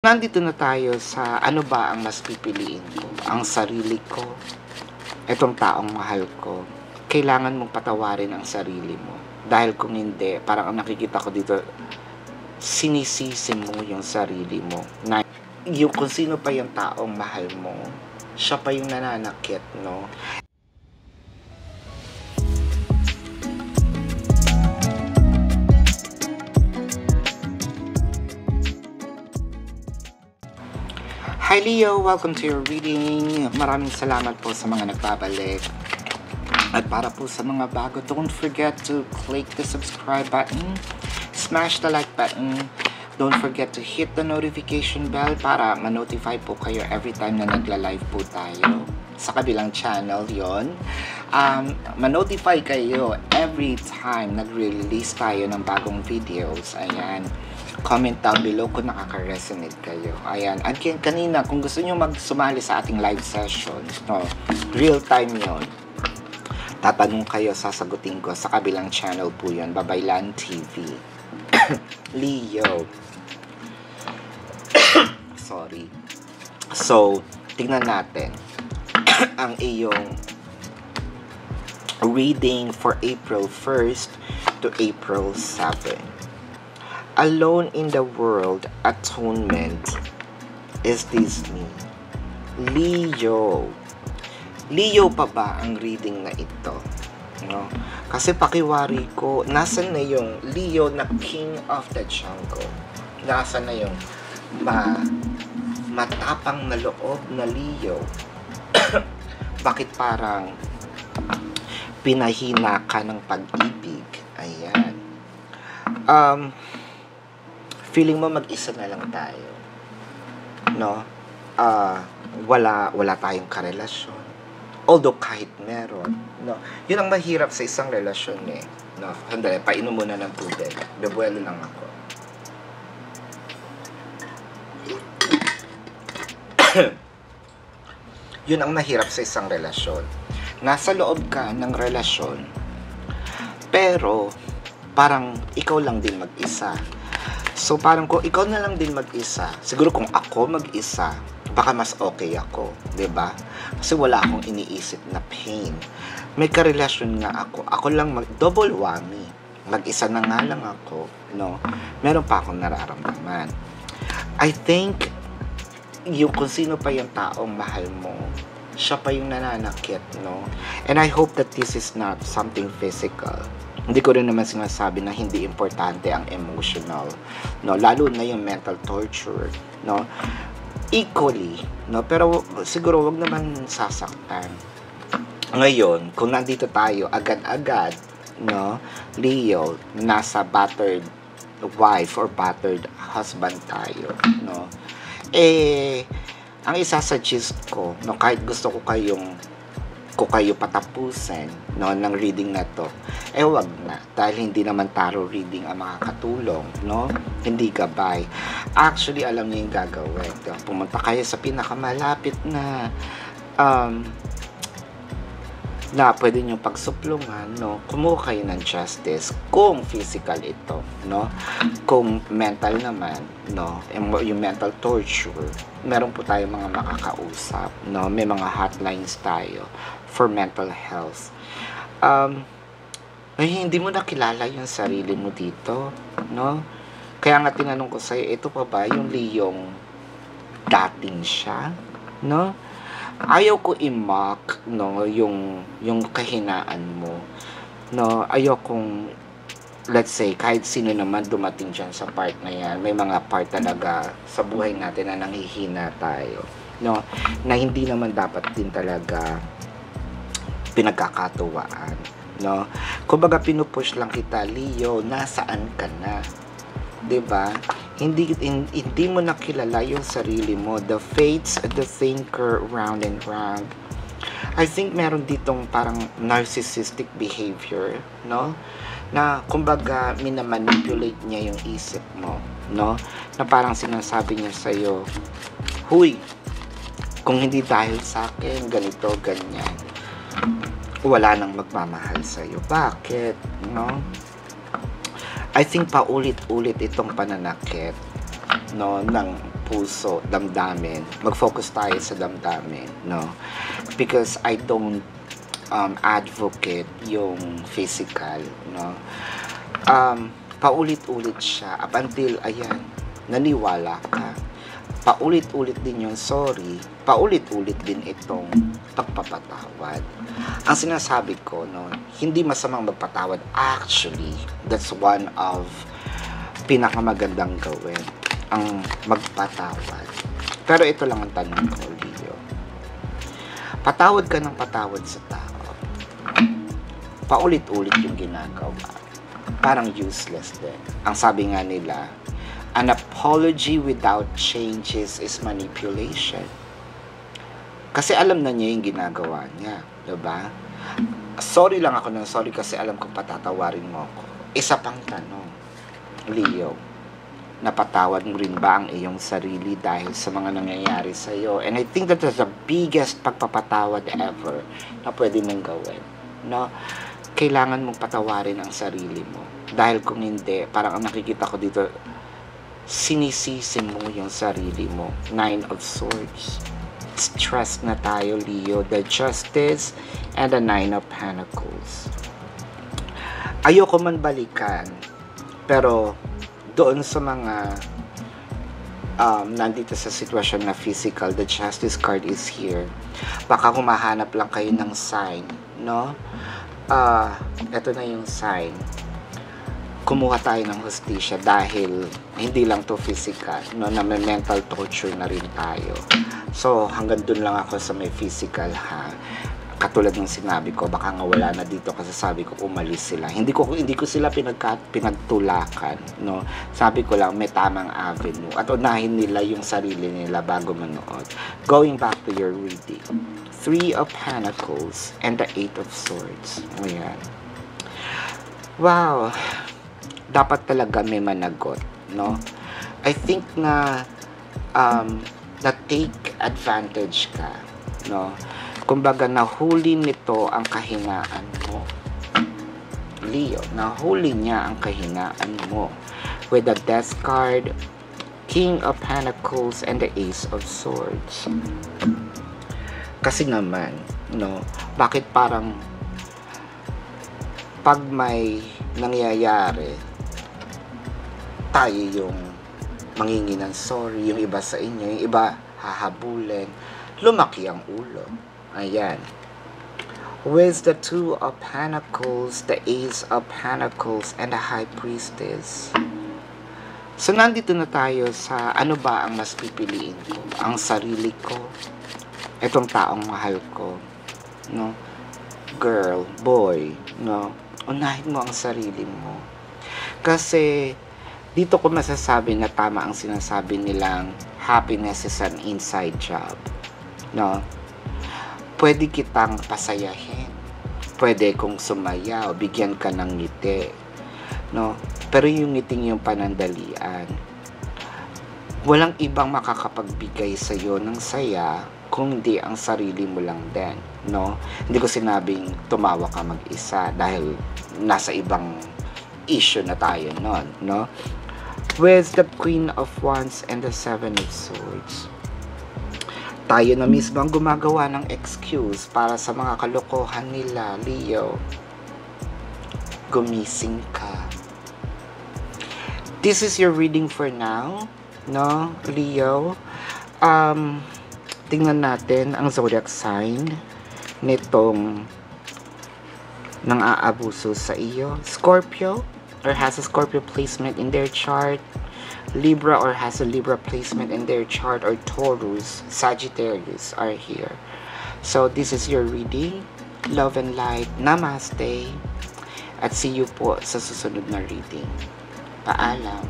Nandito na tayo sa ano ba ang mas pipiliin ko, ang sarili ko, etong taong mahal ko. Kailangan mong patawarin ang sarili mo. Dahil kung hindi, parang ang nakikita ko dito, sinisisi mo yung sarili mo. Na yung kung sino pa yung taong mahal mo, siya pa yung nananakit, no? Hi Leo! Welcome to your reading. Maraming salamat po sa mga nagbabalik. At para po sa mga bago, don't forget to click the subscribe button, smash the like button, don't forget to hit the notification bell para ma-notify po kayo every time na nagla-live po tayo sa kabilang channel yon. Ma-notify kayo every time nagre-release tayo ng bagong videos. Ayan. Comment down below kung nakaka-resonate kayo. Ayan. At kanina, kung gusto nyo magsumali sa ating live sessions, no, real time yon. Tatanong kayo, sasagutin ko sa kabilang channel po yun, Babaylan TV. Leo. Sorry. So, tingnan natin ang iyong reading for April 1st to April 7. Alone in the World, Atonement is Disney. Leo. Leo pa ba ang reading na ito? No? Kasi pakiwari ko, nasan na yung Leo na King of the Jungle? Nasan na yung matapang na loob na Leo? Bakit parang pinahina ka ng pag-ibig? Ayan. Feeling mo mag-isa na lang tayo. No? Wala tayong karelasyon. Although kahit meron, no? Yun ang mahirap sa isang relasyon eh. No? Handali, painom muna ng tubig. Bebuelo lang ako. Yun ang mahirap sa isang relasyon. Nasa loob ka ng relasyon, pero parang ikaw lang din mag-isa. So parang kung ikaw na lang din mag-isa, siguro kung ako mag-isa, baka mas okay ako, 'di ba? Kasi wala akong iniisip na pain. May karelasyon nga ako lang double whammy. Mag-isa na nga lang ako, no? Meron pa akong nararamdaman. I think yung kung sino pa yung taong mahal mo, siya pa yung nananakit, no? And I hope that this is not something physical. Hindi ko rin naman sinasabi na hindi importante ang emotional, no? Lalo na yung mental torture, no? Equally, no? Pero siguro wag naman sasaktan. Ngayon, kung nandito tayo agad-agad, no? Leo, nasa battered wife or battered husband tayo, no? Ang isasuggest ko, no, kahit gusto ko kayo patapusin, no, ng reading na to, wag na, dahil hindi naman tarot reading ang makakatulong, no, hindi gabay. Actually, alam niyo yung gagawin, no? Pumunta kayo sa pinakamalapit na na pwede nyo pagsuplungan, no, kumuha kayo ng justice kung physical ito, no, kung mental naman, no, yung mental torture, meron po tayo mga makakausap, no, may mga hotlines tayo for mental health. Hindi mo nakilala yung sarili mo dito, no, kaya nga tinanong ko sa'yo, ito pa ba yung Leong dating siya, no? Ayaw ko i-mock, no, yung kahinaan mo, no. Ayaw kong, let's say, kahit sino naman dumating dyan sa part na yan, may mga part talaga sa buhay natin na nanghihina tayo, no, na hindi naman dapat din talaga pinagkakatuwaan, no. Kumbaga pinupush lang kita, Leo, nasaan ka na, 'di ba? Hindi mo nakilala yung sarili mo. The fates, the thinker, round and round. I think meron ditong parang narcissistic behavior, no? Na kumbaga minamanipulate niya yung isip mo, no? Na parang sinasabi niya sa'yo, huy, kung hindi dahil sa akin, ganito, ganyan, wala nang magmamahal sa'yo. Bakit, no? I think paulit-ulit itong pananakit, no, ng puso, damdamin. Mag-focus tayo sa damdamin, no? Because I don't advocate yung physical, no? Paulit-ulit siya up until, ayan, naniwala ka. Paulit-ulit din yung sorry, paulit-ulit din itong pagpapatawad. Ang sinasabi ko, no, hindi masamang magpatawad. Actually, that's one of pinakamagandang gawin, ang magpatawad. Pero ito lang ang tanong ko, Leo. Patawad ka ng patawad sa tao. Paulit-ulit yung ginagawa. Parang useless din. Ang sabi nga nila, an apology without changes is manipulation. Kasi alam na niya yung ginagawa niya, diba? Sorry lang ako ng sorry kasi alam kong patatawarin mo ako. Isa pang tanong, Leo, napatawad mo rin ba ang iyong sarili dahil sa mga nangyayari sa iyo? And I think that is the biggest pagpapatawad ever na pwede mong gawin, no? Kailangan mong patawarin ang sarili mo. Dahil kung hindi, parang ang nakikita ko dito, sinisisi mo yung sarili mo. 9 of Swords. Stress na tayo, Leo. The Justice and the 9 of Pentacles. Ayoko man balikan, pero doon sa mga nandito sa sitwasyon na physical, the Justice card is here. Baka humahanap lang kayo ng sign, no? Ito na yung sign. Kumuha tayo ng hustisya dahil hindi lang to physical, no, na may mental torture na rin tayo. So hanggang dun lang ako sa may physical, ha. Katulad ng sinabi ko, baka nga wala na dito kasi sabi ko umalis sila. Hindi ko sila pinagtulakan, no. Sabi ko lang may tamang avenue at unahin nila yung sarili nila bago manood. Going back to your reading, 3 of Pentacles and the 8 of Swords. Ayan. Wow. Dapat talaga may managot, no? I think na na-take advantage ka, no? Kumbaga, nahuli nito ang kahinaan mo. Leo, nahuli niya ang kahinaan mo. With the Death card, King of Pentacles, and the Ace of Swords. Kasi naman, no? Bakit parang pag may nangyayari, tayo yung mangingi ng sorry, yung iba sa inyo, yung iba hahabulin, lumaki ang ulo. Ayan. With the 2 of Pentacles, the Ace of Pentacles, and the High Priestess. So, nandito na tayo sa ano ba ang mas pipiliin ko? Ang sarili ko? Itong taong mahal ko? No? Girl, boy, no? Unahin mo ang sarili mo. Kasi, dito ko masasabi na tama ang sinasabi nilang happiness is an inside job. No? Pwede kitang pasayahin. Pwede kong sumayaw, bigyan ka ng ngiti. No? Pero yung ngiting yung panandalian. Walang ibang makakapagbigay sa iyo ng saya kung hindi ang sarili mo lang din. No? Hindi ko sinabing tumawa ka mag-isa dahil nasa ibang issue na tayo nun, no? With the Queen of Wands and the 7 of Swords. Tayo na mismo ang gumagawa ng excuse para sa mga kalokohan nila, Leo. Gumising ka. This is your reading for now, no, Leo? Tingnan natin ang zodiac sign nitong nang aabuso sa iyo. Scorpio, or has a Scorpio placement in their chart. Libra, or has a Libra placement in their chart. Or Taurus, Sagittarius are here. So, this is your reading. Love and light. Namaste. At see you po sa susunod na reading. Paalam.